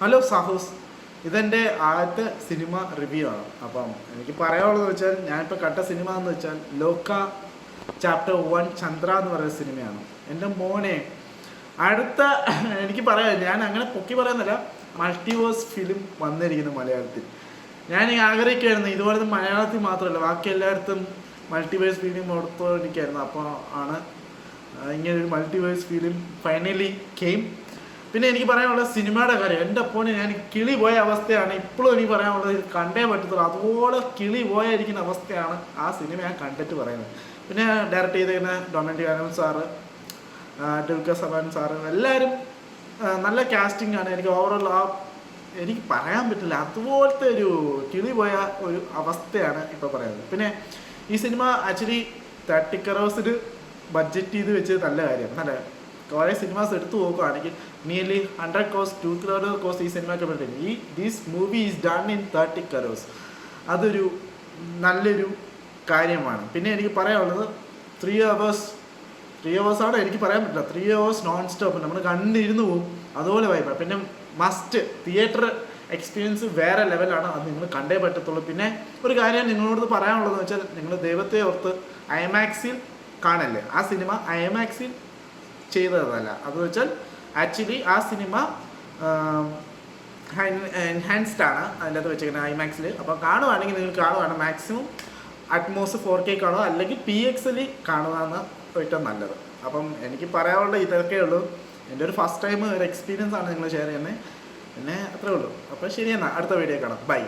Hello sahus, ഇതെൻ്റെ ആദ്യത്തെ cinema review ആണ്. അപ്പം എനിക്ക് പറയാനുള്ളത് വെച്ചാൽ ഞാനിപ്പോൾ കണ്ട സിനിമ എന്ന് വെച്ചാൽ ലോക ചാപ്റ്റർ 1 ചന്ദ്ര എന്ന് പറയുന്ന സിനിമയാണ്. എൻ്റെ മോനെ അടുത്ത എനിക്ക് പറയാം, ഞാൻ അങ്ങനെ പൊക്കി പറയുന്നില്ല, മൾട്ടിവേഴ്സ് ഫിലിം വന്നിരിക്കുന്നു മലയാളത്തിൽ. ഞാൻ ആഗ്രഹിക്കുമായിരുന്നു ഇതുപോലത്തെ മലയാളത്തിൽ മാത്രമല്ല ബാക്കി എല്ലായിടത്തും മൾട്ടിവേഴ്സ് ഫിലിം ഓർത്തോണ്ടിരിക്കുകയായിരുന്നു. അപ്പോൾ ആണ് ഇങ്ങനൊരു മൾട്ടിവേഴ്സ് ഫിലിം ഫൈനലി കെയിം. പിന്നെ എനിക്ക് പറയാനുള്ളത് സിനിമയുടെ കാര്യം. എൻ്റെ അപ്പോന് ഞാൻ കിളി പോയ അവസ്ഥയാണ് ഇപ്പോഴും എനിക്ക് പറയാനുള്ളത്. കണ്ടേ പറ്റത്തുള്ളൂ, അതുപോലെ കിളി പോയിരിക്കുന്ന അവസ്ഥയാണ് ആ സിനിമ ഞാൻ കണ്ടിട്ട് പറയുന്നത്. പിന്നെ ഡയറക്റ്റ് ചെയ്തിരുന്ന ഡൊമിനിക് ആനോൻ സാറ്, ദുൽഖർ സൽമാൻ സാറ്, എല്ലാവരും നല്ല കാസ്റ്റിംഗ് ആണ്. എനിക്ക് ഓവറോൾ എനിക്ക് പറയാൻ പറ്റില്ല, അതുപോലത്തെ ഒരു കിളി പോയ ഒരു അവസ്ഥയാണ് ഇപ്പോൾ പറയുന്നത്. പിന്നെ ഈ സിനിമ ആക്ച്വലി 30 crores ബഡ്ജറ്റ് ചെയ്ത് വെച്ച് നല്ല കാര്യം. നല്ല കുറേ സിനിമാസ് എടുത്തു നോക്കുകയാണെങ്കിൽ നിയർലി 100 crores 200 crores ഈ സിനിമയ്ക്ക് പറ്റും. This movie is done in 30 crores. അതൊരു നല്ലൊരു കാര്യമാണ്. പിന്നെ എനിക്ക് പറയാനുള്ളത് 3 hours ആണ് എനിക്ക് പറയാൻ പറ്റില്ല. 3 hours നോൺ സ്റ്റോപ്പ് നമ്മൾ കണ്ടിരുന്നു പോകും, അതുപോലെ വൈബാണ്. പിന്നെ മസ്റ്റ് തിയേറ്റർ എക്സ്പീരിയൻസ് വേറെ ലെവലാണ്, അത് നിങ്ങൾ കണ്ടേ പറ്റത്തുള്ളൂ. പിന്നെ ഒരു കാര്യം നിങ്ങളോട് പറയാനുള്ളതെന്ന് വെച്ചാൽ നിങ്ങൾ ദൈവത്തെ ഓർത്ത് ഐമാക്സിൽ കാണല്ലേ. ആ സിനിമ ഐമാക്സിൽ ചെയ്തതല്ല, അത് വെച്ചാൽ ആക്ച്വലി ആ സിനിമ എൻഹാൻസ്ഡ് ആണ് അതിൻ്റെ അകത്ത് വെച്ചിരിക്കുന്നത് ഐമാക്സിൽ. അപ്പോൾ കാണുവാണെങ്കിൽ നിങ്ങൾ കാണുവാണ് മാക്സിമം അറ്റ്മോസ് 4K കാണുക, അല്ലെങ്കിൽ PXL കാണുകയെന്ന് ഏറ്റവും നല്ലത്. അപ്പം എനിക്ക് പറയാനുള്ള ഇതൊക്കെ ഉള്ളൂ. എൻ്റെ ഒരു ഫസ്റ്റ് ടൈം ഒരു എക്സ്പീരിയൻസ് ആണ് നിങ്ങൾ ഷെയർ ചെയ്യുന്നത്. പിന്നെ അത്രേ ഉള്ളൂ. അപ്പോൾ ശരി, എന്നാൽ അടുത്ത വീഡിയോ കാണാം. ബൈ.